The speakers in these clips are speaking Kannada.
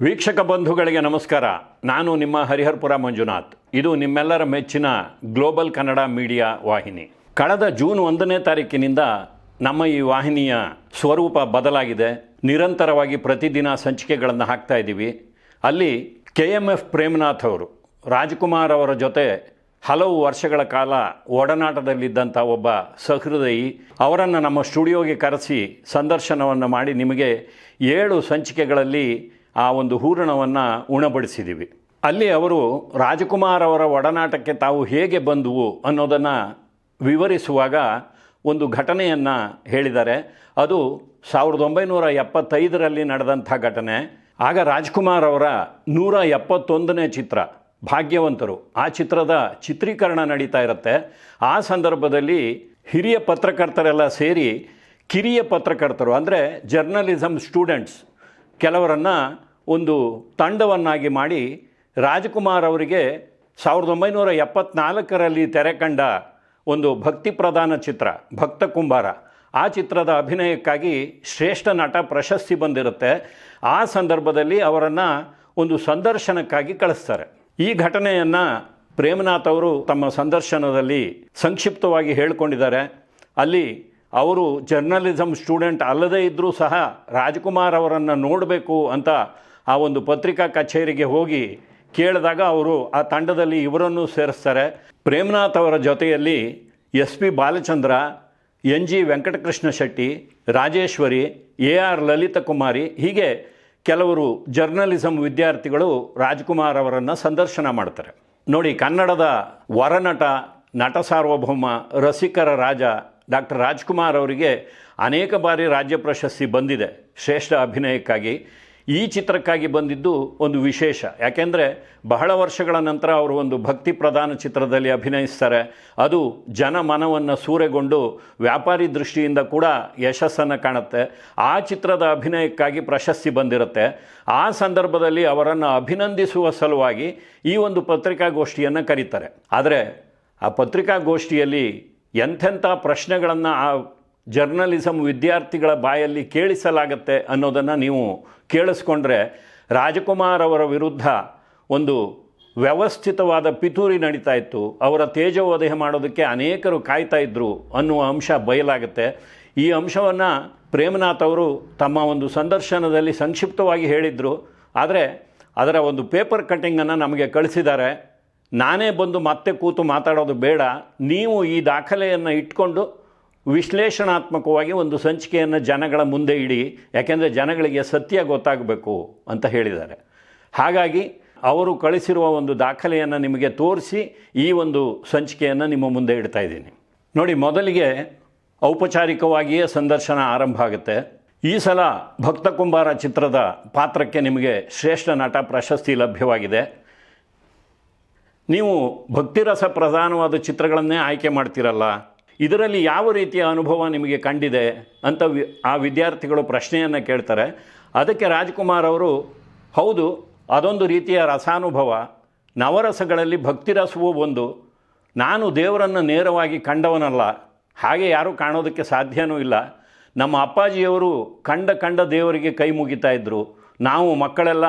ವೀಕ್ಷಕ ಬಂಧುಗಳಿಗೆ ನಮಸ್ಕಾರ. ನಾನು ನಿಮ್ಮ ಹರಿಹರಪುರ ಮಂಜುನಾಥ್. ಇದು ನಿಮ್ಮೆಲ್ಲರ ಮೆಚ್ಚಿನ ಗ್ಲೋಬಲ್ ಕನ್ನಡ ಮೀಡಿಯಾ ವಾಹಿನಿ. ಕಳೆದ ಜೂನ್ 1ನೇ ತಾರೀಕಿನಿಂದ ನಮ್ಮ ಈ ವಾಹಿನಿಯ ಸ್ವರೂಪ ಬದಲಾಗಿದೆ. ನಿರಂತರವಾಗಿ ಪ್ರತಿದಿನ ಸಂಚಿಕೆಗಳನ್ನು ಹಾಕ್ತಾ ಇದ್ದೀವಿ. ಅಲ್ಲಿ KMF ಪ್ರೇಮನಾಥ್ ಅವರು ರಾಜ್ಕುಮಾರ್ ಅವರ ಜೊತೆ ಹಲವು ವರ್ಷಗಳ ಕಾಲ ಒಡನಾಟದಲ್ಲಿದ್ದಂಥ ಒಬ್ಬ ಸಹೃದಯಿ ಅವರನ್ನು ನಮ್ಮ ಸ್ಟುಡಿಯೋಗೆ ಕರೆಸಿ ಸಂದರ್ಶನವನ್ನು ಮಾಡಿ ನಿಮಗೆ 7 ಸಂಚಿಕೆಗಳಲ್ಲಿ ಆ ಒಂದು ಹೂರಣವನ್ನು ಉಣಬಡಿಸಿದ್ದೀವಿ. ಅಲ್ಲಿ ಅವರು ರಾಜ್ಕುಮಾರ್ ಅವರ ಒಡನಾಟಕ್ಕೆ ತಾವು ಹೇಗೆ ಬಂದವು ಅನ್ನೋದನ್ನು ವಿವರಿಸುವಾಗ ಒಂದು ಘಟನೆಯನ್ನು ಹೇಳಿದ್ದಾರೆ. ಅದು 1975ರಲ್ಲಿ ನಡೆದಂಥ ಘಟನೆ. ಆಗ ರಾಜ್ಕುಮಾರ್ ಅವರ 171ನೇ ಚಿತ್ರ ಭಾಗ್ಯವಂತರು, ಆ ಚಿತ್ರದ ಚಿತ್ರೀಕರಣ ನಡೀತಾ ಇರುತ್ತೆ. ಆ ಸಂದರ್ಭದಲ್ಲಿ ಹಿರಿಯ ಪತ್ರಕರ್ತರೆಲ್ಲ ಸೇರಿ ಕಿರಿಯ ಪತ್ರಕರ್ತರು ಅಂದರೆ ಜರ್ನಲಿಸಮ್ ಸ್ಟೂಡೆಂಟ್ಸ್ ಕೆಲವರನ್ನು ಒಂದು ತಂಡವನ್ನಾಗಿ ಮಾಡಿ ರಾಜ್ಕುಮಾರ್ ಅವರಿಗೆ 1974ರಲ್ಲಿ ತೆರೆ ಕಂಡ ಒಂದು ಭಕ್ತಿ ಪ್ರಧಾನ ಚಿತ್ರ ಭಕ್ತ ಕುಂಬಾರ, ಆ ಚಿತ್ರದ ಅಭಿನಯಕ್ಕಾಗಿ ಶ್ರೇಷ್ಠ ನಟ ಪ್ರಶಸ್ತಿ ಬಂದಿರುತ್ತೆ. ಆ ಸಂದರ್ಭದಲ್ಲಿ ಅವರನ್ನು ಒಂದು ಸಂದರ್ಶನಕ್ಕಾಗಿ ಕಳಿಸ್ತಾರೆ. ಈ ಘಟನೆಯನ್ನು ಪ್ರೇಮನಾಥ್ ಅವರು ತಮ್ಮ ಸಂದರ್ಶನದಲ್ಲಿ ಸಂಕ್ಷಿಪ್ತವಾಗಿ ಹೇಳಿಕೊಂಡಿದ್ದಾರೆ. ಅಲ್ಲಿ ಅವರು ಜರ್ನಲಿಸಮ್ ಸ್ಟೂಡೆಂಟ್ ಅಲ್ಲದೇ ಇದ್ದರೂ ಸಹ ರಾಜ್ಕುಮಾರ್ ಅವರನ್ನು ನೋಡಬೇಕು ಅಂತ ಆ ಒಂದು ಪತ್ರಿಕಾ ಕಚೇರಿಗೆ ಹೋಗಿ ಕೇಳಿದಾಗ ಅವರು ಆ ತಂಡದಲ್ಲಿ ಇವರನ್ನು ಸೇರಿಸ್ತಾರೆ. ಪ್ರೇಮನಾಥ್ ಅವರ ಜೊತೆಯಲ್ಲಿ SP Balachandra, NG Venkatakrishna Shetty, Rajeshwari, AR ಲಲಿತ ಕುಮಾರಿ, ಹೀಗೆ ಕೆಲವರು ಜರ್ನಲಿಸಮ್ ವಿದ್ಯಾರ್ಥಿಗಳು ರಾಜ್ಕುಮಾರ್ ಅವರನ್ನು ಸಂದರ್ಶನ ಮಾಡ್ತಾರೆ. ನೋಡಿ, ಕನ್ನಡದ ವರನಟ, ನಟ ಸಾರ್ವಭೌಮ, ರಸಿಕರ ರಾಜ ಡಾಕ್ಟರ್ ರಾಜ್ಕುಮಾರ್ ಅವರಿಗೆ ಅನೇಕ ಬಾರಿ ರಾಜ್ಯ ಪ್ರಶಸ್ತಿ ಬಂದಿದೆ ಶ್ರೇಷ್ಠ ಅಭಿನಯಕ್ಕಾಗಿ. ಈ ಚಿತ್ರಕ್ಕಾಗಿ ಬಂದಿದ್ದು ಒಂದು ವಿಶೇಷ. ಯಾಕೆಂದರೆ ಬಹಳ ವರ್ಷಗಳ ನಂತರ ಅವರು ಒಂದು ಭಕ್ತಿ ಪ್ರಧಾನ ಚಿತ್ರದಲ್ಲಿ ಅಭಿನಯಿಸ್ತಾರೆ. ಅದು ಜನಮನವನ್ನು ಸೂರೆಗೊಂಡು ವ್ಯಾಪಾರಿ ದೃಷ್ಟಿಯಿಂದ ಕೂಡ ಯಶಸ್ಸನ್ನು ಕಾಣುತ್ತೆ. ಆ ಚಿತ್ರದ ಅಭಿನಯಕ್ಕಾಗಿ ಪ್ರಶಸ್ತಿ ಬಂದಿರುತ್ತೆ. ಆ ಸಂದರ್ಭದಲ್ಲಿ ಅವರನ್ನು ಅಭಿನಂದಿಸುವ ಸಲುವಾಗಿ ಈ ಒಂದು ಪತ್ರಿಕಾಗೋಷ್ಠಿಯನ್ನು ಕರೀತಾರೆ. ಆದರೆ ಆ ಪತ್ರಿಕಾಗೋಷ್ಠಿಯಲ್ಲಿ ಎಂಥೆಂಥ ಪ್ರಶ್ನೆಗಳನ್ನು ಆ ಜರ್ನಲಿಸಮ್ ವಿದ್ಯಾರ್ಥಿಗಳ ಬಾಯಲ್ಲಿ ಕೇಳಿಸಲಾಗತ್ತೆ ಅನ್ನೋದನ್ನು ನೀವು ಕೇಳಿಸ್ಕೊಂಡ್ರೆ ರಾಜ್ಕುಮಾರ್ ಅವರ ವಿರುದ್ಧ ಒಂದು ವ್ಯವಸ್ಥಿತವಾದ ಪಿತೂರಿ ನಡೀತಾ ಇತ್ತು. ಅವರ ತೇಜೋವಧೆ ಮಾಡೋದಕ್ಕೆ ಅನೇಕರು ಕಾಯ್ತಾ ಇದ್ದರು ಅನ್ನುವ ಅಂಶ ಬಯಲಾಗುತ್ತೆ. ಈ ಅಂಶವನ್ನು ಪ್ರೇಮನಾಥ್ ಅವರು ತಮ್ಮ ಒಂದು ಸಂದರ್ಶನದಲ್ಲಿ ಸಂಕ್ಷಿಪ್ತವಾಗಿ ಹೇಳಿದರು. ಆದರೆ ಅದರ ಒಂದು ಪೇಪರ್ ಕಟ್ಟಿಂಗನ್ನು ನಮಗೆ ಕಳಿಸಿದ್ದಾರೆ. ನಾನೇ ಬಂದು ಮತ್ತೆ ಕೂತು ಮಾತಾಡೋದು ಬೇಡ, ನೀವು ಈ ದಾಖಲೆಯನ್ನು ಇಟ್ಕೊಂಡು ವಿಶ್ಲೇಷಣಾತ್ಮಕವಾಗಿ ಒಂದು ಸಂಚಿಕೆಯನ್ನು ಜನಗಳ ಮುಂದೆ ಇಡಿ, ಯಾಕೆಂದರೆ ಜನಗಳಿಗೆ ಸತ್ಯ ಗೊತ್ತಾಗಬೇಕು ಅಂತ ಹೇಳಿದ್ದಾರೆ. ಹಾಗಾಗಿ ಅವರು ಕಳಿಸಿರುವ ಒಂದು ದಾಖಲೆಯನ್ನು ನಿಮಗೆ ತೋರಿಸಿ ಈ ಒಂದು ಸಂಚಿಕೆಯನ್ನು ನಿಮ್ಮ ಮುಂದೆ ಇಡ್ತಾ ಇದ್ದೀನಿ. ನೋಡಿ, ಮೊದಲಿಗೆ ಔಪಚಾರಿಕವಾಗಿಯೇ ಸಂದರ್ಶನ ಆರಂಭ ಆಗುತ್ತೆ. ಈ ಸಲ ಭಕ್ತ ಕುಂಬಾರ ಚಿತ್ರದ ಪಾತ್ರಕ್ಕೆ ನಿಮಗೆ ಶ್ರೇಷ್ಠ ನಟ ಪ್ರಶಸ್ತಿ ಲಭ್ಯವಾಗಿದೆ. ನೀವು ಭಕ್ತಿರಸ ಪ್ರಧಾನವಾದ ಚಿತ್ರಗಳನ್ನೇ ಆಯ್ಕೆ ಮಾಡ್ತಿರಲ್ಲ, ಇದರಲ್ಲಿ ಯಾವ ರೀತಿಯ ಅನುಭವ ನಿಮಗೆ ಕಂಡಿದೆ ಅಂತ ಆ ವಿದ್ಯಾರ್ಥಿಗಳು ಪ್ರಶ್ನೆಯನ್ನು ಕೇಳ್ತಾರೆ. ಅದಕ್ಕೆ ರಾಜ್ಕುಮಾರ್ ಅವರು, ಹೌದು, ಅದೊಂದು ರೀತಿಯ ರಸಾನುಭವ. ನವರಸಗಳಲ್ಲಿ ಭಕ್ತಿರಸವೂ ಒಂದು. ನಾನು ದೇವರನ್ನು ನೇರವಾಗಿ ಕಂಡವನಲ್ಲ, ಹಾಗೆ ಯಾರೂ ಕಾಣೋದಕ್ಕೆ ಸಾಧ್ಯವೂ ಇಲ್ಲ. ನಮ್ಮ ಅಪ್ಪಾಜಿಯವರು ಕಂಡ ದೇವರಿಗೆ ಕೈ ಮುಗಿತಾ ಇದ್ದರು. ನಾವು ಮಕ್ಕಳೆಲ್ಲ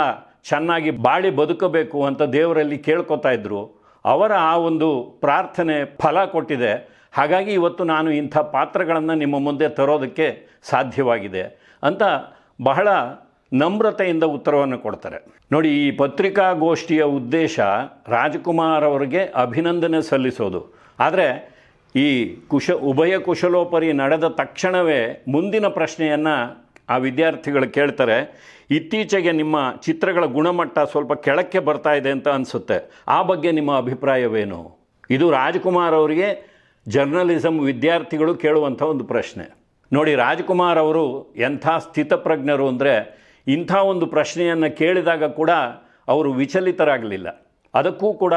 ಚೆನ್ನಾಗಿ ಬಾಳಿ ಬದುಕಬೇಕು ಅಂತ ದೇವರಲ್ಲಿ ಕೇಳ್ಕೊತಾ ಇದ್ದರು. ಅವರ ಆ ಒಂದು ಪ್ರಾರ್ಥನೆ ಫಲ ಕೊಟ್ಟಿದೆ. ಹಾಗಾಗಿ ಇವತ್ತು ನಾನು ಇಂಥ ಪಾತ್ರಗಳನ್ನು ನಿಮ್ಮ ಮುಂದೆ ತರೋದಕ್ಕೆ ಸಾಧ್ಯವಾಗಿದೆ ಅಂತ ಬಹಳ ನಮ್ರತೆಯಿಂದ ಉತ್ತರವನ್ನು ಕೊಡ್ತಾರೆ. ನೋಡಿ, ಈ ಪತ್ರಿಕಾಗೋಷ್ಠಿಯ ಉದ್ದೇಶ ರಾಜ್ಕುಮಾರ್ ಅವರಿಗೆ ಅಭಿನಂದನೆ ಸಲ್ಲಿಸೋದು. ಆದರೆ ಈ ಉಭಯ ಕುಶಲೋಪರಿ ನಡೆದ ತಕ್ಷಣವೇ ಮುಂದಿನ ಪ್ರಶ್ನೆಯನ್ನು ಆ ವಿದ್ಯಾರ್ಥಿಗಳು ಕೇಳ್ತಾರೆ. ಇತ್ತೀಚೆಗೆ ನಿಮ್ಮ ಚಿತ್ರಗಳ ಗುಣಮಟ್ಟ ಸ್ವಲ್ಪ ಕೆಳಕ್ಕೆ ಬರ್ತಾ ಇದೆ ಅಂತ ಅನಿಸುತ್ತೆ, ಆ ಬಗ್ಗೆ ನಿಮ್ಮ ಅಭಿಪ್ರಾಯವೇನು? ಇದು ರಾಜ್ಕುಮಾರ್ ಅವರಿಗೆ ಜರ್ನಲಿಸಮ್ ವಿದ್ಯಾರ್ಥಿಗಳು ಕೇಳುವಂಥ ಒಂದು ಪ್ರಶ್ನೆ. ನೋಡಿ, ರಾಜ್ಕುಮಾರ್ ಅವರು ಎಂಥ ಸ್ಥಿತಪ್ರಜ್ಞರು ಅಂದರೆ ಇಂಥ ಒಂದು ಪ್ರಶ್ನೆಯನ್ನು ಕೇಳಿದಾಗ ಕೂಡ ಅವರು ವಿಚಲಿತರಾಗಲಿಲ್ಲ. ಅದಕ್ಕೂ ಕೂಡ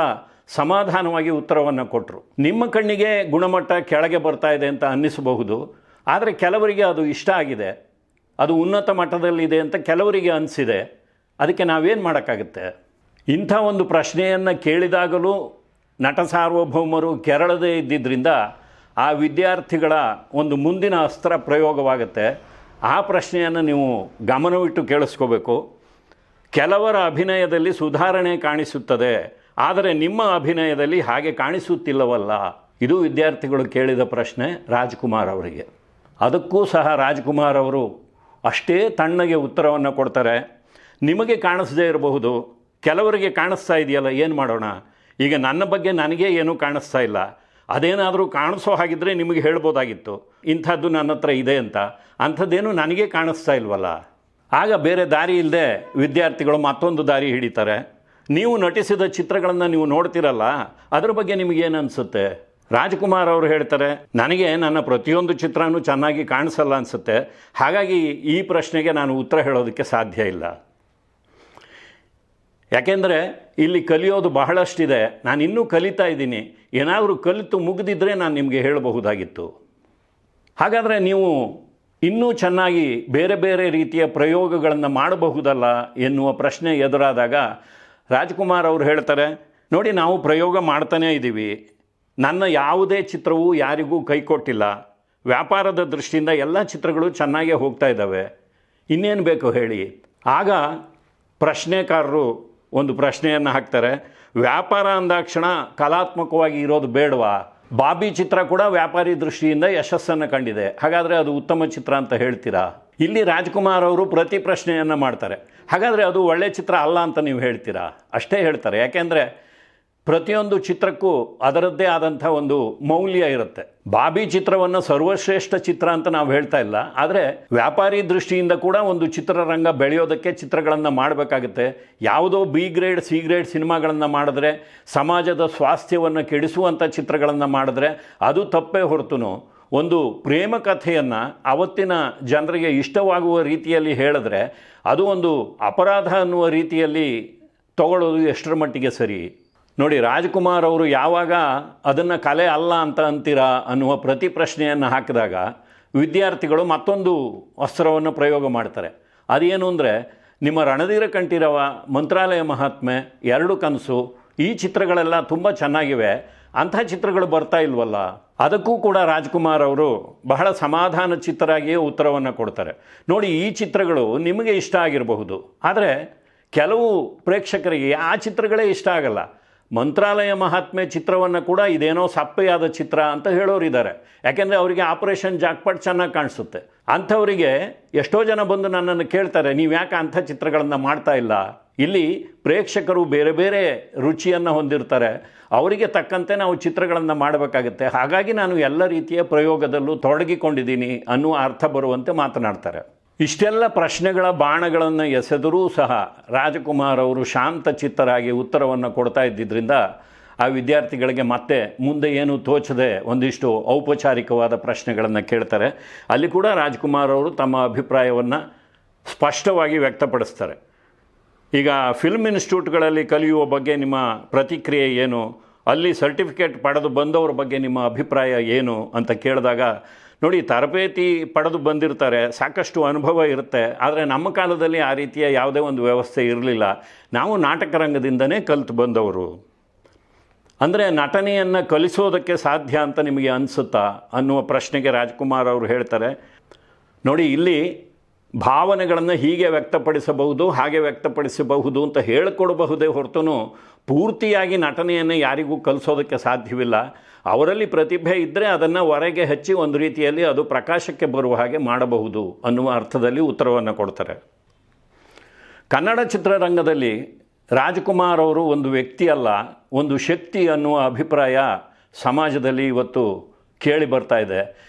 ಸಮಾಧಾನವಾಗಿ ಉತ್ತರವನ್ನು ಕೊಟ್ಟರು. ನಿಮ್ಮ ಕಣ್ಣಿಗೆ ಗುಣಮಟ್ಟ ಕೆಳಗೆ ಬರ್ತಾ ಇದೆ ಅಂತ ಅನ್ನಿಸಬಹುದು, ಆದರೆ ಕೆಲವರಿಗೆ ಅದು ಇಷ್ಟ ಆಗಿದೆ, ಅದು ಉನ್ನತ ಮಟ್ಟದಲ್ಲಿದೆ ಅಂತ ಕೆಲವರಿಗೆ ಅನಿಸಿದೆ. ಅದಕ್ಕೆ ನಾವೇನು ಮಾಡೋಕ್ಕಾಗುತ್ತೆ? ಇಂಥ ಒಂದು ಪ್ರಶ್ನೆಯನ್ನು ಕೇಳಿದಾಗಲೂ ನಟ ಸಾರ್ವಭೌಮರು ಕೆರಳದೇ ಇದ್ದಿದ್ದರಿಂದ ಆ ವಿದ್ಯಾರ್ಥಿಗಳ ಒಂದು ಮುಂದಿನ ಅಸ್ತ್ರ ಪ್ರಯೋಗವಾಗುತ್ತೆ. ಆ ಪ್ರಶ್ನೆಯನ್ನು ನೀವು ಗಮನವಿಟ್ಟು ಕೇಳಿಸ್ಕೋಬೇಕು. ಕೆಲವರ ಅಭಿನಯದಲ್ಲಿ ಸುಧಾರಣೆ ಕಾಣಿಸುತ್ತದೆ, ಆದರೆ ನಿಮ್ಮ ಅಭಿನಯದಲ್ಲಿ ಹಾಗೆ ಕಾಣಿಸುತ್ತಿಲ್ಲವಲ್ಲ. ಇದು ವಿದ್ಯಾರ್ಥಿಗಳು ಕೇಳಿದ ಪ್ರಶ್ನೆ ರಾಜ್ಕುಮಾರ್ ಅವರಿಗೆ. ಅದಕ್ಕೂ ಸಹ ರಾಜ್ಕುಮಾರ್ ಅವರು ಅಷ್ಟೇ ತಣ್ಣಗೆ ಉತ್ತರವನ್ನು ಕೊಡ್ತಾರೆ. ನಿಮಗೆ ಕಾಣಿಸದೇ ಇರಬಹುದು, ಕೆಲವರಿಗೆ ಕಾಣಿಸ್ತಾ ಇದೆಯಲ್ಲ, ಏನು ಮಾಡೋಣ? ಈಗ ನನ್ನ ಬಗ್ಗೆ ನನಗೇ ಏನೂ ಕಾಣಿಸ್ತಾ ಇಲ್ಲ. ಅದೇನಾದರೂ ಕಾಣಿಸೋ ಹಾಗಿದ್ದರೆ ನಿಮಗೆ ಹೇಳ್ಬೋದಾಗಿತ್ತು, ಇಂಥದ್ದು ನನ್ನ ಹತ್ರ ಇದೆ ಅಂತ. ಅಂಥದ್ದೇನು ನನಗೆ ಕಾಣಿಸ್ತಾ ಇಲ್ವಲ್ಲ. ಆಗ ಬೇರೆ ದಾರಿ ಇಲ್ಲದೆ ವಿದ್ಯಾರ್ಥಿಗಳು ಮತ್ತೊಂದು ದಾರಿ ಹಿಡಿತಾರೆ. ನೀವು ನಟಿಸಿದ ಚಿತ್ರಗಳನ್ನು ನೀವು ನೋಡ್ತಿರಲ್ಲ, ಅದ್ರ ಬಗ್ಗೆ ನಿಮಗೇನು ಅನಿಸುತ್ತೆ? ರಾಜ್ಕುಮಾರ್ ಅವರು ಹೇಳ್ತಾರೆ, ನನಗೆ ನನ್ನ ಪ್ರತಿಯೊಂದು ಚಿತ್ರನೂ ಚೆನ್ನಾಗಿ ಕಾಣಿಸಲ್ಲ ಅನಿಸುತ್ತೆ, ಹಾಗಾಗಿ ಈ ಪ್ರಶ್ನೆಗೆ ನಾನು ಉತ್ತರ ಹೇಳೋದಕ್ಕೆ ಸಾಧ್ಯ ಇಲ್ಲ. ಯಾಕೆಂದರೆ ಇಲ್ಲಿ ಕಲಿಯೋದು ಬಹಳಷ್ಟಿದೆ, ನಾನು ಇನ್ನೂ ಕಲಿತಾ ಇದ್ದೀನಿ. ಏನಾದರೂ ಕಲಿತು ಮುಗಿದಿದ್ದರೆ ನಾನು ನಿಮಗೆ ಹೇಳಬಹುದಾಗಿತ್ತು. ಹಾಗಾದರೆ ನೀವು ಇನ್ನೂ ಚೆನ್ನಾಗಿ ಬೇರೆ ಬೇರೆ ರೀತಿಯ ಪ್ರಯೋಗಗಳನ್ನು ಮಾಡಬಹುದಲ್ಲ ಎನ್ನುವ ಪ್ರಶ್ನೆ ಎದುರಾದಾಗ ರಾಜ್ಕುಮಾರ್ ಅವರು ಹೇಳ್ತಾರೆ, ನೋಡಿ, ನಾವು ಪ್ರಯೋಗ ಮಾಡ್ತಾನೇ ಇದ್ದೀವಿ. ನನ್ನ ಯಾವುದೇ ಚಿತ್ರವೂ ಯಾರಿಗೂ ಕೈ ಕೊಟ್ಟಿಲ್ಲ. ವ್ಯಾಪಾರದ ದೃಷ್ಟಿಯಿಂದ ಎಲ್ಲ ಚಿತ್ರಗಳು ಚೆನ್ನಾಗೇ ಹೋಗ್ತಾ ಇದ್ದಾವೆ, ಇನ್ನೇನು ಬೇಕು ಹೇಳಿ. ಆಗ ಪ್ರಶ್ನೆಕಾರರು ಒಂದು ಪ್ರಶ್ನೆಯನ್ನು ಹಾಕ್ತಾರೆ, ವ್ಯಾಪಾರ ಅಂದಾಕ್ಷಣ ಕಲಾತ್ಮಕವಾಗಿ ಇರೋದು ಬೇಡವಾ? ಬಾಬಿ ಚಿತ್ರ ಕೂಡ ವ್ಯಾಪಾರಿ ದೃಷ್ಟಿಯಿಂದ ಯಶಸ್ಸನ್ನು ಕಂಡಿದೆ, ಹಾಗಾದರೆ ಅದು ಉತ್ತಮ ಚಿತ್ರ ಅಂತ ಹೇಳ್ತೀರಾ? ಇಲ್ಲಿ ರಾಜ್ಕುಮಾರ್ ಅವರು ಪ್ರತಿ ಪ್ರಶ್ನೆಯನ್ನು ಮಾಡ್ತಾರೆ. ಹಾಗಾದರೆ ಅದು ಒಳ್ಳೆಯ ಚಿತ್ರ ಅಲ್ಲ ಅಂತ ನೀವು ಹೇಳ್ತೀರಾ? ಅಷ್ಟೇ ಹೇಳ್ತಾರೆ. ಯಾಕೆಂದರೆ ಪ್ರತಿಯೊಂದು ಚಿತ್ರಕ್ಕೂ ಅದರದ್ದೇ ಆದಂಥ ಒಂದು ಮೌಲ್ಯ ಇರುತ್ತೆ. ಬಾಬಿ ಚಿತ್ರವನ್ನು ಸರ್ವಶ್ರೇಷ್ಠ ಚಿತ್ರ ಅಂತ ನಾವು ಹೇಳ್ತಾ ಇಲ್ಲ, ಆದರೆ ವ್ಯಾಪಾರಿ ದೃಷ್ಟಿಯಿಂದ ಕೂಡ ಒಂದು ಚಿತ್ರರಂಗ ಬೆಳೆಯೋದಕ್ಕೆ ಚಿತ್ರಗಳನ್ನು ಮಾಡಬೇಕಾಗುತ್ತೆ. ಯಾವುದೋ ಬಿ ಗ್ರೇಡ್ ಸಿ ಗ್ರೇಡ್ ಸಿನಿಮಾಗಳನ್ನು ಮಾಡಿದ್ರೆ, ಸಮಾಜದ ಸ್ವಾಸ್ಥ್ಯವನ್ನು ಕೆಡಿಸುವಂಥ ಚಿತ್ರಗಳನ್ನು ಮಾಡಿದ್ರೆ ಅದು ತಪ್ಪೇ ಹೊರತು, ಒಂದು ಪ್ರೇಮ ಕಥೆಯನ್ನು ಅವತ್ತಿನ ಜನರಿಗೆ ಇಷ್ಟವಾಗುವ ರೀತಿಯಲ್ಲಿ ಹೇಳಿದ್ರೆ ಅದು ಒಂದು ಅಪರಾಧ ಅನ್ನುವ ರೀತಿಯಲ್ಲಿ ತಗೊಳ್ಳೋದು ಎಷ್ಟರ ಮಟ್ಟಿಗೆ ಸರಿ? ನೋಡಿ, ರಾಜ್ಕುಮಾರ್ ಅವರು ಯಾವಾಗ ಅದನ್ನು ಕಲೆ ಅಲ್ಲ ಅಂತ ಅಂತೀರಾ ಅನ್ನುವ ಪ್ರತಿ ಪ್ರಶ್ನೆಯನ್ನು ಹಾಕಿದಾಗ ವಿದ್ಯಾರ್ಥಿಗಳು ಮತ್ತೊಂದು ಅಸ್ತ್ರವನ್ನು ಪ್ರಯೋಗ ಮಾಡ್ತಾರೆ. ಅದೇನು ಅಂದರೆ, ನಿಮ್ಮ ರಣಧೀರ ಕಂಠೀರವ, ಮಂತ್ರಾಲಯ ಮಹಾತ್ಮೆ, ಎರಡು ಕನಸು, ಈ ಚಿತ್ರಗಳೆಲ್ಲ ತುಂಬ ಚೆನ್ನಾಗಿವೆ, ಅಂಥ ಚಿತ್ರಗಳು ಬರ್ತಾ ಇಲ್ವಲ್ಲ? ಅದಕ್ಕೂ ಕೂಡ ರಾಜ್ಕುಮಾರ್ ಅವರು ಬಹಳ ಸಮಾಧಾನ ಚಿತ್ತರಾಗಿಯೇ ಉತ್ತರವನ್ನು ಕೊಡ್ತಾರೆ. ನೋಡಿ, ಈ ಚಿತ್ರಗಳು ನಿಮಗೆ ಇಷ್ಟ ಆಗಿರಬಹುದು, ಆದರೆ ಕೆಲವು ಪ್ರೇಕ್ಷಕರಿಗೆ ಆ ಚಿತ್ರಗಳೇ ಇಷ್ಟ ಆಗಲ್ಲ. ಮಂತ್ರಾಲಯ ಮಹಾತ್ಮೆ ಚಿತ್ರವನ್ನು ಕೂಡ ಇದೇನೋ ಸಪ್ಪೆಯಾದ ಚಿತ್ರ ಅಂತ ಹೇಳೋರಿದ್ದಾರೆ. ಯಾಕೆಂದರೆ ಅವರಿಗೆ ಆಪರೇಷನ್ ಜಾಕ್ಪಾಟ್ ಚೆನ್ನಾಗಿ ಕಾಣಿಸುತ್ತೆ. ಅಂಥವರಿಗೆ ಎಷ್ಟೋ ಜನ ಬಂದು ನನ್ನನ್ನು ಕೇಳ್ತಾರೆ, ನೀವು ಯಾಕೆ ಅಂಥ ಚಿತ್ರಗಳನ್ನು ಮಾಡ್ತಾ ಇಲ್ಲ? ಇಲ್ಲಿ ಪ್ರೇಕ್ಷಕರು ಬೇರೆ ಬೇರೆ ರುಚಿಯನ್ನು ಹೊಂದಿರ್ತಾರೆ, ಅವರಿಗೆ ತಕ್ಕಂತೆ ನಾವು ಚಿತ್ರಗಳನ್ನು ಮಾಡಬೇಕಾಗುತ್ತೆ. ಹಾಗಾಗಿ ನಾನು ಎಲ್ಲ ರೀತಿಯ ಪ್ರಯೋಗದಲ್ಲೂ ತೊಡಗಿಕೊಂಡಿದ್ದೀನಿ ಅನ್ನುವ ಅರ್ಥ ಬರುವಂತೆ ಮಾತನಾಡ್ತಾರೆ. ಇಷ್ಟೆಲ್ಲ ಪ್ರಶ್ನೆಗಳ ಬಾಣಗಳನ್ನು ಎಸೆದರೂ ಸಹ ರಾಜ್ಕುಮಾರ್ ಅವರು ಶಾಂತ ಚಿತ್ತರಾಗಿ ಉತ್ತರವನ್ನು ಕೊಡ್ತಾ ಇದ್ದಿದ್ದರಿಂದ ಆ ವಿದ್ಯಾರ್ಥಿಗಳಿಗೆ ಮತ್ತೆ ಮುಂದೆ ಏನು ತೋಚದೆ ಒಂದಿಷ್ಟು ಔಪಚಾರಿಕವಾದ ಪ್ರಶ್ನೆಗಳನ್ನು ಕೇಳ್ತಾರೆ. ಅಲ್ಲಿ ಕೂಡ ರಾಜ್ಕುಮಾರ್ ಅವರು ತಮ್ಮ ಅಭಿಪ್ರಾಯವನ್ನು ಸ್ಪಷ್ಟವಾಗಿ ವ್ಯಕ್ತಪಡಿಸ್ತಾರೆ. ಈಗ ಫಿಲ್ಮ್ ಇನ್ಸ್ಟಿಟ್ಯೂಟ್ಗಳಲ್ಲಿ ಕಲಿಯುವ ಬಗ್ಗೆ ನಿಮ್ಮ ಪ್ರತಿಕ್ರಿಯೆ ಏನು? ಅಲ್ಲಿ ಸರ್ಟಿಫಿಕೇಟ್ ಪಡೆದು ಬಂದವರ ಬಗ್ಗೆ ನಿಮ್ಮ ಅಭಿಪ್ರಾಯ ಏನು ಅಂತ ಕೇಳಿದಾಗ, ನೋಡಿ, ತರಬೇತಿ ಪಡೆದು ಬಂದಿರ್ತಾರೆ, ಸಾಕಷ್ಟು ಅನುಭವ ಇರುತ್ತೆ, ಆದರೆ ನಮ್ಮ ಕಾಲದಲ್ಲಿ ಆ ರೀತಿಯ ಯಾವುದೇ ಒಂದು ವ್ಯವಸ್ಥೆ ಇರಲಿಲ್ಲ. ನಾವು ನಾಟಕ ರಂಗದಿಂದನೇ ಕಲಿತು ಬಂದವರು. ಅಂದರೆ ನಟನೆಯನ್ನು ಕಲಿಸೋದಕ್ಕೆ ಸಾಧ್ಯ ಅಂತ ನಿಮಗೆ ಅನಿಸುತ್ತಾ ಅನ್ನುವ ಪ್ರಶ್ನೆಗೆ ರಾಜ್ಕುಮಾರ್ ಅವರು ಹೇಳ್ತಾರೆ, ನೋಡಿ, ಇಲ್ಲಿ ಭಾವನೆಗಳನ್ನು ಹೀಗೆ ವ್ಯಕ್ತಪಡಿಸಬಹುದು, ಹಾಗೆ ವ್ಯಕ್ತಪಡಿಸಬಹುದು ಅಂತ ಹೇಳಿಕೊಡಬಹುದೇ ಹೊರತು ಪೂರ್ತಿಯಾಗಿ ನಟನೆಯನ್ನು ಯಾರಿಗೂ ಕಲಿಸೋದಕ್ಕೆ ಸಾಧ್ಯವಿಲ್ಲ. ಅವರಲ್ಲಿ ಪ್ರತಿಭೆ ಇದ್ದರೆ ಅದನ್ನು ಹೊರಗೆ ಹಚ್ಚಿ ಒಂದು ರೀತಿಯಲ್ಲಿ ಅದು ಪ್ರಕಾಶಕ್ಕೆ ಬರುವ ಹಾಗೆ ಮಾಡಬಹುದು ಅನ್ನುವ ಅರ್ಥದಲ್ಲಿ ಉತ್ತರವನ್ನು ಕೊಡ್ತಾರೆ. ಕನ್ನಡ ಚಿತ್ರರಂಗದಲ್ಲಿ ರಾಜ್ಕುಮಾರ್ ಅವರು ಒಂದು ವ್ಯಕ್ತಿ ಅಲ್ಲ, ಒಂದು ಶಕ್ತಿ ಅನ್ನುವ ಅಭಿಪ್ರಾಯ ಸಮಾಜದಲ್ಲಿ ಇವತ್ತು ಕೇಳಿ ಬರ್ತಾ ಇದೆ.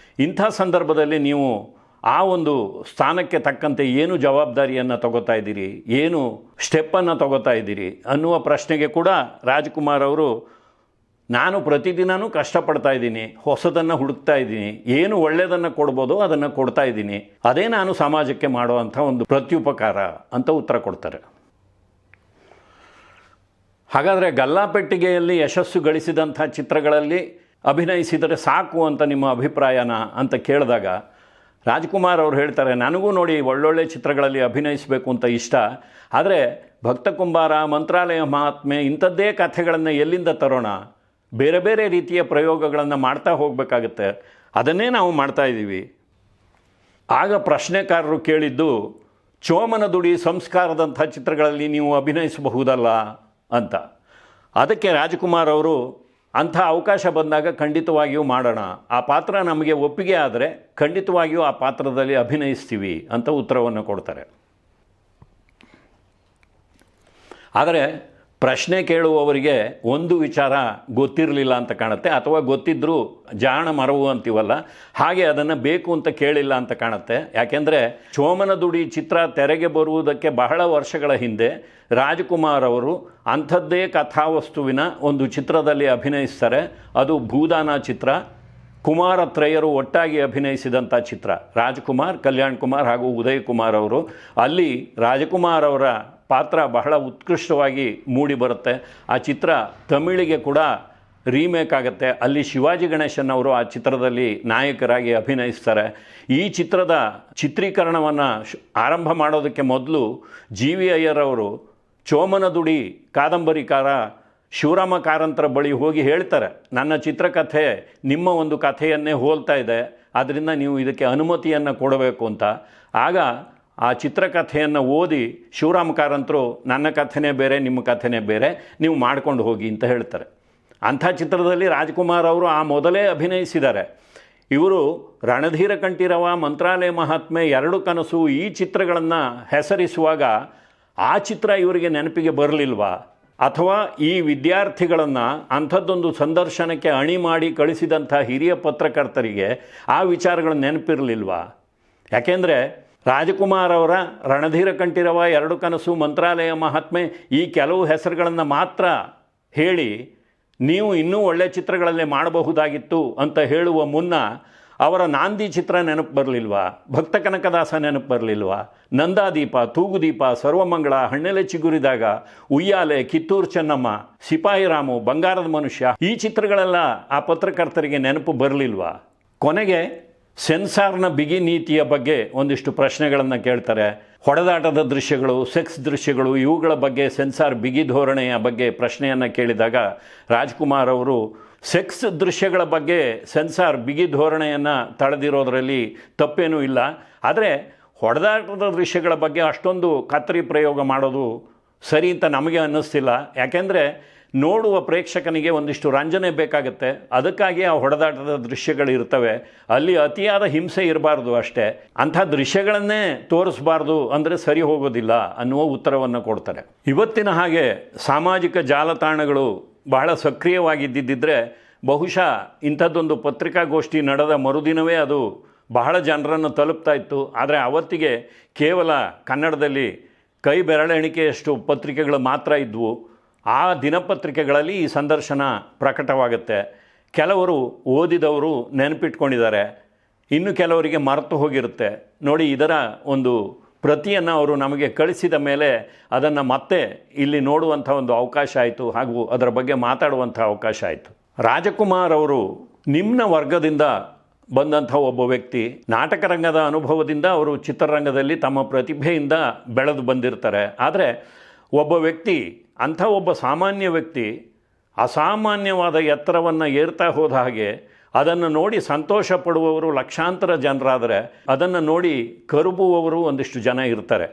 ಇಂಥ ಸಂದರ್ಭದಲ್ಲಿ ನೀವು ಆ ಒಂದು ಸ್ಥಾನಕ್ಕೆ ತಕ್ಕಂತೆ ಏನು ಜವಾಬ್ದಾರಿಯನ್ನು ತಗೋತಾ ಇದ್ದೀರಿ, ಏನು ಸ್ಟೆಪ್ಪನ್ನು ತಗೋತಾ ಇದ್ದೀರಿ ಅನ್ನುವ ಪ್ರಶ್ನೆಗೆ ಕೂಡ ರಾಜ್ಕುಮಾರ್ ಅವರು, ನಾನು ಪ್ರತಿದಿನವೂ ಕಷ್ಟಪಡ್ತಾ ಇದ್ದೀನಿ, ಹೊಸದನ್ನು ಹುಡುಕ್ತಾ ಇದ್ದೀನಿ, ಏನು ಒಳ್ಳೆಯದನ್ನು ಕೊಡ್ಬೋದೋ ಅದನ್ನು ಕೊಡ್ತಾ ಇದ್ದೀನಿ, ಅದೇ ನಾನು ಸಮಾಜಕ್ಕೆ ಮಾಡುವಂಥ ಒಂದು ಪ್ರತ್ಯುಪಕಾರ ಅಂತ ಉತ್ತರ ಕೊಡ್ತಾರೆ. ಹಾಗಾದರೆ ಗಲ್ಲಾಪೆಟ್ಟಿಗೆಯಲ್ಲಿ ಯಶಸ್ಸು ಗಳಿಸಿದಂಥ ಚಿತ್ರಗಳಲ್ಲಿ ಅಭಿನಯಿಸಿದರೆ ಸಾಕು ಅಂತ ನಿಮ್ಮ ಅಭಿಪ್ರಾಯನ ಅಂತ ಕೇಳಿದಾಗ ರಾಜ್ಕುಮಾರ್ ಅವರು ಹೇಳ್ತಾರೆ, ನನಗೂ ನೋಡಿ ಒಳ್ಳೊಳ್ಳೆ ಚಿತ್ರಗಳಲ್ಲಿ ಅಭಿನಯಿಸಬೇಕು ಅಂತ ಇಷ್ಟ, ಆದರೆ ಭಕ್ತ ಕುಂಬಾರ, ಮಂತ್ರಾಲಯ ಮಹಾತ್ಮೆ ಇಂಥದ್ದೇ ಕಥೆಗಳನ್ನು ಎಲ್ಲಿಂದ ತರೋಣ? ಬೇರೆ ಬೇರೆ ರೀತಿಯ ಪ್ರಯೋಗಗಳನ್ನು ಮಾಡ್ತಾ ಹೋಗಬೇಕಾಗುತ್ತೆ, ಅದನ್ನೇ ನಾವು ಮಾಡ್ತಾ ಇದ್ದೀವಿ. ಆಗ ಪ್ರಶ್ನೆಕಾರರು ಕೇಳಿದ್ದು, ಚೋಮನದುಡಿ ಸಂಸ್ಕಾರದಂಥ ಚಿತ್ರಗಳಲ್ಲಿ ನೀವು ಅಭಿನಯಿಸಬಹುದಲ್ಲ ಅಂತ. ಅದಕ್ಕೆ ರಾಜ್ಕುಮಾರ್ ಅವರು ಅಂಥ ಅವಕಾಶ ಬಂದಾಗ ಖಂಡಿತವಾಗಿಯೂ ಮಾಡೋಣ, ಆ ಪಾತ್ರ ನಮಗೆ ಒಪ್ಪಿಗೆ ಆದರೆ ಖಂಡಿತವಾಗಿಯೂ ಆ ಪಾತ್ರದಲ್ಲಿ ಅಭಿನಯಿಸ್ತೀವಿ ಅಂತ ಉತ್ತರವನ್ನು ಕೊಡ್ತಾರೆ. ಆದರೆ ಪ್ರಶ್ನೆ ಕೇಳುವವರಿಗೆ ಒಂದು ವಿಚಾರ ಗೊತ್ತಿರಲಿಲ್ಲ ಅಂತ ಕಾಣುತ್ತೆ, ಅಥವಾ ಗೊತ್ತಿದ್ದರೂ ಜಾಣ ಮರವು ಅಂತೀವಲ್ಲ ಹಾಗೆ ಅದನ್ನು ಬೇಕು ಅಂತ ಕೇಳಿಲ್ಲ ಅಂತ ಕಾಣುತ್ತೆ. ಯಾಕೆಂದರೆ ಚೋಮನದುಡಿ ಚಿತ್ರ ತೆರೆಗೆ ಬರುವುದಕ್ಕೆ ಬಹಳ ವರ್ಷಗಳ ಹಿಂದೆ ರಾಜ್ಕುಮಾರ್ ಅವರು ಅಂಥದ್ದೇ ಕಥಾವಸ್ತುವಿನ ಒಂದು ಚಿತ್ರದಲ್ಲಿ ಅಭಿನಯಿಸ್ತಾರೆ. ಅದು ಭೂದಾನ ಚಿತ್ರ. ಕುಮಾರತ್ರಯರು ಒಟ್ಟಾಗಿ ಅಭಿನಯಿಸಿದಂಥ ಚಿತ್ರ. ರಾಜ್ಕುಮಾರ್, ಕಲ್ಯಾಣ್ ಕುಮಾರ್ ಹಾಗೂ ಉದಯ್ ಕುಮಾರ್ ಅವರು. ಅಲ್ಲಿ ರಾಜ್ಕುಮಾರ್ ಅವರ ಪಾತ್ರ ಬಹಳ ಉತ್ಕೃಷ್ಟವಾಗಿ ಮೂಡಿ ಬರುತ್ತೆ. ಆ ಚಿತ್ರ ತಮಿಳಿಗೆ ಕೂಡ ರೀಮೇಕ್ ಆಗುತ್ತೆ. ಅಲ್ಲಿ ಶಿವಾಜಿ ಗಣೇಶನ್ ಅವರು ಆ ಚಿತ್ರದಲ್ಲಿ ನಾಯಕರಾಗಿ ಅಭಿನಯಿಸ್ತಾರೆ. ಈ ಚಿತ್ರದ ಚಿತ್ರೀಕರಣವನ್ನು ಆರಂಭ ಮಾಡೋದಕ್ಕೆ ಮೊದಲು ಜಿ ವಿ ಅಯ್ಯರ್ ಅವರು ಚೋಮನದುಡಿ ಕಾದಂಬರಿಕಾರ ಶಿವರಾಮ ಕಾರಂತರ ಬಳಿ ಹೋಗಿ ಹೇಳ್ತಾರೆ, ನನ್ನ ಚಿತ್ರಕಥೆ ನಿಮ್ಮ ಒಂದು ಕಥೆಯನ್ನೇ ಹೋಲ್ತಾ ಇದೆ, ಆದ್ದರಿಂದ ನೀವು ಇದಕ್ಕೆ ಅನುಮತಿಯನ್ನು ಕೊಡಬೇಕು ಅಂತ. ಆಗ ಆ ಚಿತ್ರಕಥೆಯನ್ನು ಓದಿ ಶಿವರಾಮ ಕಾರಂತರು ನನ್ನ ಕಥೆನೇ ಬೇರೆ, ನಿಮ್ಮ ಕಥೆನೇ ಬೇರೆ, ನೀವು ಮಾಡ್ಕೊಂಡು ಹೋಗಿ ಅಂತ ಹೇಳ್ತಾರೆ. ಅಂಥ ಚಿತ್ರದಲ್ಲಿ ರಾಜ್ಕುಮಾರ್ ಅವರು ಆ ಮೊದಲೇ ಅಭಿನಯಿಸಿದ್ದಾರೆ. ಇವರು ರಣಧೀರ ಕಂಠೀರವ, ಮಂತ್ರಾಲಯ ಮಹಾತ್ಮೆ, ಎರಡು ಕನಸು ಈ ಚಿತ್ರಗಳನ್ನು ಹೆಸರಿಸುವಾಗ ಆ ಚಿತ್ರ ಇವರಿಗೆ ನೆನಪಿಗೆ ಬರಲಿಲ್ವಾ? ಅಥವಾ ಈ ವಿದ್ಯಾರ್ಥಿಗಳನ್ನು ಅಂಥದ್ದೊಂದು ಸಂದರ್ಶನಕ್ಕೆ ಅಣಿ ಮಾಡಿ ಕಳಿಸಿದಂಥ ಹಿರಿಯ ಪತ್ರಕರ್ತರಿಗೆ ಆ ವಿಚಾರಗಳು ನೆನಪಿರಲಿಲ್ವಾ? ಯಾಕೆಂದರೆ ರಾಜ್ಕುಮಾರ್ ಅವರ ರಣಧೀರ ಕಂಠೀರವ, ಎರಡು ಕನಸು, ಮಂತ್ರಾಲಯ ಮಹಾತ್ಮೆ ಈ ಕೆಲವು ಹೆಸರುಗಳನ್ನು ಮಾತ್ರ ಹೇಳಿ ನೀವು ಇನ್ನೂ ಒಳ್ಳೆಯ ಚಿತ್ರಗಳಲ್ಲೇ ಮಾಡಬಹುದಾಗಿತ್ತು ಅಂತ ಹೇಳುವ ಮುನ್ನ ಅವರ ನಾಂದಿ ಚಿತ್ರ ನೆನಪು ಬರಲಿಲ್ವಾ? ಭಕ್ತ ಕನಕದಾಸ ನೆನಪು ಬರಲಿಲ್ವಾ? ನಂದಾದೀಪ, ತೂಗುದೀಪ, ಸರ್ವಮಂಗಳ, ಹಣ್ಣೆಲೆ ಚಿಗುರಿದಾಗ, ಉಯ್ಯಾಲೆ, ಕಿತ್ತೂರು ಚೆನ್ನಮ್ಮ, ಸಿಪಾಯಿ ರಾಮು, ಬಂಗಾರದ ಮನುಷ್ಯ ಈ ಚಿತ್ರಗಳೆಲ್ಲ ಆ ಪತ್ರಕರ್ತರಿಗೆ ನೆನಪು ಬರಲಿಲ್ವಾ? ಕೊನೆಗೆ ಸೆನ್ಸಾರ್ನ ಬಿಗಿ ನೀತಿಯ ಬಗ್ಗೆ ಒಂದಿಷ್ಟು ಪ್ರಶ್ನೆಗಳನ್ನು ಕೇಳ್ತಾರೆ. ಹೊಡೆದಾಟದ ದೃಶ್ಯಗಳು, ಸೆಕ್ಸ್ ದೃಶ್ಯಗಳು ಇವುಗಳ ಬಗ್ಗೆ ಸೆನ್ಸಾರ್ ಬಿಗಿ ಧೋರಣೆಯ ಬಗ್ಗೆ ಪ್ರಶ್ನೆಯನ್ನು ಕೇಳಿದಾಗ ರಾಜ್ಕುಮಾರ್ ಅವರು ಸೆಕ್ಸ್ ದೃಶ್ಯಗಳ ಬಗ್ಗೆ ಸೆನ್ಸಾರ್ ಬಿಗಿ ಧೋರಣೆಯನ್ನು ತಳೆದಿರೋದರಲ್ಲಿ ತಪ್ಪೇನೂ ಇಲ್ಲ, ಆದರೆ ಹೊಡೆದಾಟದ ದೃಶ್ಯಗಳ ಬಗ್ಗೆ ಅಷ್ಟೊಂದು ಕತ್ತರಿ ಪ್ರಯೋಗ ಮಾಡೋದು ಸರಿ ಅಂತ ನಮಗೆ ಅನ್ನಿಸ್ತಿಲ್ಲ. ಯಾಕೆಂದರೆ ನೋಡುವ ಪ್ರೇಕ್ಷಕನಿಗೆ ಒಂದಿಷ್ಟು ರಂಜನೆ ಬೇಕಾಗುತ್ತೆ. ಅದಕ್ಕಾಗಿ ಆ ಹೊಡೆದಾಟದ ದೃಶ್ಯಗಳು ಇರ್ತವೆ. ಅಲ್ಲಿ ಅತಿಯಾದ ಹಿಂಸೆ ಇರಬಾರ್ದು ಅಷ್ಟೇ. ಅಂಥ ದೃಶ್ಯಗಳನ್ನೇ ತೋರಿಸಬಾರ್ದು ಅಂದರೆ ಸರಿ ಹೋಗೋದಿಲ್ಲ ಅನ್ನುವ ಉತ್ತರವನ್ನು ಕೊಡ್ತಾರೆ. ಇವತ್ತಿನ ಹಾಗೆ ಸಾಮಾಜಿಕ ಜಾಲತಾಣಗಳು ಬಹಳ ಸಕ್ರಿಯವಾಗಿದ್ದಿದ್ದರೆ ಬಹುಶಃ ಇಂಥದ್ದೊಂದು ಪತ್ರಿಕಾಗೋಷ್ಠಿ ನಡೆದ ಮರುದಿನವೇ ಅದು ಬಹಳ ಜನರನ್ನು ತಲುಪ್ತಾ ಇತ್ತು. ಆದರೆ ಅವತ್ತಿಗೆ ಕೇವಲ ಕನ್ನಡದಲ್ಲಿ ಕೈ ಬೆರಳೆಣಿಕೆಯಷ್ಟು ಪತ್ರಿಕೆಗಳು ಮಾತ್ರ ಇದ್ವು. ಆ ದಿನಪತ್ರಿಕೆಗಳಲ್ಲಿ ಈ ಸಂದರ್ಶನ ಪ್ರಕಟವಾಗುತ್ತೆ. ಕೆಲವರು ಓದಿದವರು ನೆನಪಿಟ್ಕೊಂಡಿದ್ದಾರೆ, ಇನ್ನು ಕೆಲವರಿಗೆ ಮರೆತು ಹೋಗಿರುತ್ತೆ. ನೋಡಿ, ಇದರ ಒಂದು ಪ್ರತಿಯನ್ನು ಅವರು ನಮಗೆ ಕಳಿಸಿದ ಮೇಲೆ ಅದನ್ನು ಮತ್ತೆ ಇಲ್ಲಿ ನೋಡುವಂಥ ಒಂದು ಅವಕಾಶ ಆಯಿತು, ಹಾಗೂ ಅದರ ಬಗ್ಗೆ ಮಾತಾಡುವಂಥ ಅವಕಾಶ ಆಯಿತು. ರಾಜ್ಕುಮಾರ್ ಅವರು ನಿಮ್ನ ವರ್ಗದಿಂದ ಬಂದಂಥ ಒಬ್ಬ ವ್ಯಕ್ತಿ. ನಾಟಕ ರಂಗದ ಅನುಭವದಿಂದ ಅವರು ಚಿತ್ರರಂಗದಲ್ಲಿ ತಮ್ಮ ಪ್ರತಿಭೆಯಿಂದ ಬೆಳೆದು ಬಂದಿರ್ತಾರೆ. ಆದರೆ ಒಬ್ಬ ವ್ಯಕ್ತಿ, ಅಂಥ ಒಬ್ಬ ಸಾಮಾನ್ಯ ವ್ಯಕ್ತಿ ಅಸಾಮಾನ್ಯವಾದ ಎತ್ತರವನ್ನು ಏರ್ತಾ ಹೋದ ಹಾಗೆ ಅದನ್ನು ನೋಡಿ ಸಂತೋಷ ಪಡುವವರು ಲಕ್ಷಾಂತರ ಜನರಾದರೆ ಅದನ್ನು ನೋಡಿ ಕರುಬುವವರು ಒಂದಿಷ್ಟು ಜನ ಇರ್ತಾರೆ.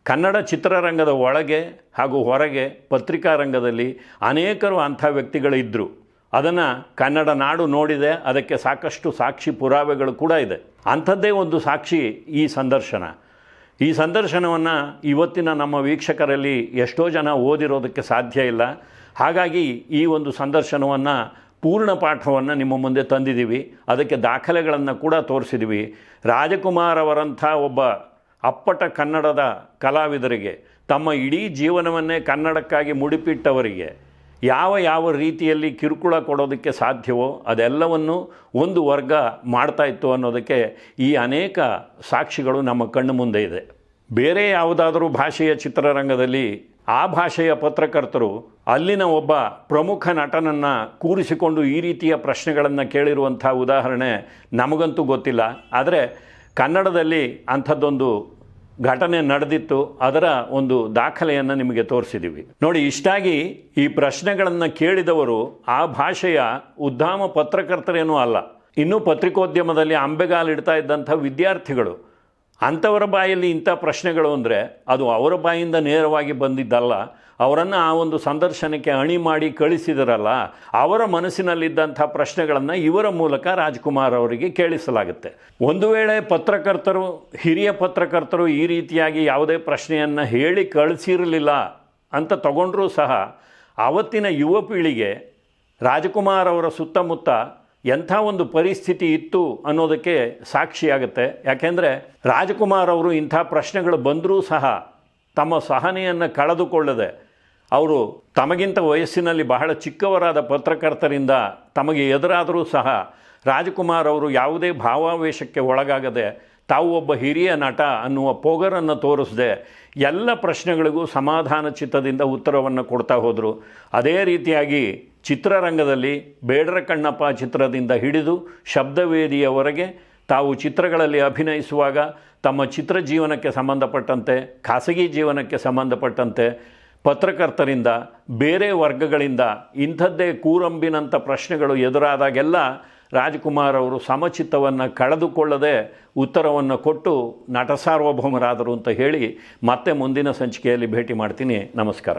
ಕನ್ನಡ ಚಿತ್ರರಂಗದ ಒಳಗೆ ಹಾಗೂ ಹೊರಗೆ ಪತ್ರಿಕಾ ರಂಗದಲ್ಲಿ ಅನೇಕರು ಅಂಥ ವ್ಯಕ್ತಿಗಳಿದ್ದರು. ಅದನ್ನು ಕನ್ನಡ ನಾಡು ನೋಡಿದೆ, ಅದಕ್ಕೆ ಸಾಕಷ್ಟು ಸಾಕ್ಷಿ ಪುರಾವೆಗಳು ಕೂಡ ಇದೆ. ಅಂಥದ್ದೇ ಒಂದು ಸಾಕ್ಷಿ ಈ ಸಂದರ್ಶನ. ಈ ಸಂದರ್ಶನವನ್ನು ಇವತ್ತಿನ ನಮ್ಮ ವೀಕ್ಷಕರಲ್ಲಿ ಎಷ್ಟೋ ಜನ ಓದಿರೋದಕ್ಕೆ ಸಾಧ್ಯ ಇಲ್ಲ. ಹಾಗಾಗಿ ಈ ಒಂದು ಸಂದರ್ಶನವನ್ನು ಪೂರ್ಣ ಪಾಠವನ್ನು ನಿಮ್ಮ ಮುಂದೆ ತಂದಿದ್ದೀವಿ. ಅದಕ್ಕೆ ದಾಖಲೆಗಳನ್ನು ಕೂಡ ತೋರಿಸಿದ್ದೀವಿ. ರಾಜ್ಕುಮಾರ್ ಅವರಂಥ ಒಬ್ಬ ಅಪ್ಪಟ ಕನ್ನಡದ ಕಲಾವಿದರಿಗೆ, ತಮ್ಮ ಇಡೀ ಜೀವನವನ್ನೇ ಕನ್ನಡಕ್ಕಾಗಿ ಮುಡಿಪಿಟ್ಟವರಿಗೆ ಯಾವ ರೀತಿಯಲ್ಲಿ ಕಿರುಕುಳ ಕೊಡೋದಕ್ಕೆ ಸಾಧ್ಯವೋ ಅದೆಲ್ಲವನ್ನು ಒಂದು ವರ್ಗ ಮಾಡ್ತಾಯಿತ್ತು ಅನ್ನೋದಕ್ಕೆ ಈ ಅನೇಕ ಸಾಕ್ಷಿಗಳು ನಮ್ಮ ಕಣ್ಣು ಮುಂದೆ ಇದೆ. ಬೇರೆ ಯಾವುದಾದರೂ ಭಾಷೆಯ ಚಿತ್ರರಂಗದಲ್ಲಿ ಆ ಭಾಷೆಯ ಪತ್ರಕರ್ತರು ಅಲ್ಲಿನ ಒಬ್ಬ ಪ್ರಮುಖ ನಟನನ್ನು ಕೂರಿಸಿಕೊಂಡು ಈ ರೀತಿಯ ಪ್ರಶ್ನೆಗಳನ್ನು ಕೇಳಿರುವಂಥ ಉದಾಹರಣೆ ನಮಗಂತೂ ಗೊತ್ತಿಲ್ಲ. ಆದರೆ ಕನ್ನಡದಲ್ಲಿ ಅಂಥದ್ದೊಂದು ಘಟನೆ ನಡೆದಿತ್ತು. ಅದರ ಒಂದು ದಾಖಲೆಯನ್ನು ನಿಮಗೆ ತೋರಿಸಿದ್ದೀವಿ. ನೋಡಿ, ಇಷ್ಟಾಗಿ ಈ ಪ್ರಶ್ನೆಗಳನ್ನು ಕೇಳಿದವರು ಆ ಭಾಷೆಯ ಉದ್ದಾಮ ಪತ್ರಕರ್ತರೇನೂ ಅಲ್ಲ, ಇನ್ನೂ ಪತ್ರಿಕೋದ್ಯಮದಲ್ಲಿ ಅಂಬೆಗಾಲಿಡ್ತಾ ಇದ್ದಂಥ ವಿದ್ಯಾರ್ಥಿಗಳು. ಅಂಥವರ ಬಾಯಲ್ಲಿ ಇಂಥ ಪ್ರಶ್ನೆಗಳು ಅಂದರೆ ಅದು ಅವರ ಬಾಯಿಂದ ನೇರವಾಗಿ ಬಂದಿದ್ದಲ್ಲ, ಅವರನ್ನು ಆ ಒಂದು ಸಂದರ್ಶನಕ್ಕೆ ಅಣಿ ಮಾಡಿ ಕಳಿಸಿದರಲ್ಲ, ಅವರ ಮನಸ್ಸಿನಲ್ಲಿದ್ದಂಥ ಪ್ರಶ್ನೆಗಳನ್ನು ಇವರ ಮೂಲಕ ರಾಜ್ಕುಮಾರ್ ಅವರಿಗೆ ಕೇಳಿಸಲಾಗುತ್ತೆ. ಒಂದು ವೇಳೆ ಪತ್ರಕರ್ತರು, ಹಿರಿಯ ಪತ್ರಕರ್ತರು ಈ ರೀತಿಯಾಗಿ ಯಾವುದೇ ಪ್ರಶ್ನೆಯನ್ನು ಹೇಳಿ ಕಳಿಸಿರಲಿಲ್ಲ ಅಂತ ತಗೊಂಡ್ರೂ ಸಹ ಆವತ್ತಿನ ಯುವ ಪೀಳಿಗೆ ರಾಜ್ಕುಮಾರ್ ಅವರ ಸುತ್ತಮುತ್ತ ಎಂಥ ಒಂದು ಪರಿಸ್ಥಿತಿ ಇತ್ತು ಅನ್ನೋದಕ್ಕೆ ಸಾಕ್ಷಿಯಾಗುತ್ತೆ. ಯಾಕೆಂದರೆ ರಾಜ್ಕುಮಾರ್ ಅವರು ಇಂಥ ಪ್ರಶ್ನೆಗಳು ಬಂದರೂ ಸಹ ತಮ್ಮ ಸಹನೆಯನ್ನು ಕಳೆದುಕೊಳ್ಳದೆ, ಅವರು ತಮಗಿಂತ ವಯಸ್ಸಿನಲ್ಲಿ ಬಹಳ ಚಿಕ್ಕವರಾದ ಪತ್ರಕರ್ತರಿಂದ ತಮಗೆ ಎದುರಾದರೂ ಸಹ ರಾಜ್ಕುಮಾರ್ ಅವರು ಯಾವುದೇ ಭಾವಾವೇಶಕ್ಕೆ ಒಳಗಾಗದೆ, ತಾವು ಒಬ್ಬ ಹಿರಿಯ ನಟ ಅನ್ನುವ ಪೊಗರನ್ನು ತೋರಿಸದೆ ಎಲ್ಲ ಪ್ರಶ್ನೆಗಳಿಗೂ ಸಮಾಧಾನ ಚಿತ್ತದಿಂದ ಉತ್ತರವನ್ನು ಕೊಡ್ತಾ ಹೋದರು. ಅದೇ ರೀತಿಯಾಗಿ ಚಿತ್ರರಂಗದಲ್ಲಿ ಬೇಡರ ಕಣ್ಣಪ್ಪ ಚಿತ್ರದಿಂದ ಹಿಡಿದು ಶಬ್ದವೇದಿಯವರೆಗೆ ತಾವು ಚಿತ್ರಗಳಲ್ಲಿ ಅಭಿನಯಿಸುವಾಗ ತಮ್ಮ ಚಿತ್ರ ಜೀವನಕ್ಕೆ ಸಂಬಂಧಪಟ್ಟಂತೆ, ಖಾಸಗಿ ಜೀವನಕ್ಕೆ ಸಂಬಂಧಪಟ್ಟಂತೆ ಪತ್ರಕರ್ತರಿಂದ, ಬೇರೆ ವರ್ಗಗಳಿಂದ ಇಂಥದ್ದೇ ಕೂರಂಬಿನಂಥ ಪ್ರಶ್ನೆಗಳು ಎದುರಾದಾಗೆಲ್ಲ ರಾಜ್ಕುಮಾರ್ ಅವರು ಸಮಚಿತ್ತವನ್ನು ಕಳೆದುಕೊಳ್ಳದೆ ಉತ್ತರವನ್ನು ಕೊಟ್ಟು ನಟ ಸಾರ್ವಭೌಮರಾದರು ಅಂತ ಹೇಳಿ ಮತ್ತೆ ಮುಂದಿನ ಸಂಚಿಕೆಯಲ್ಲಿ ಭೇಟಿ ಮಾಡ್ತೀನಿ. ನಮಸ್ಕಾರ.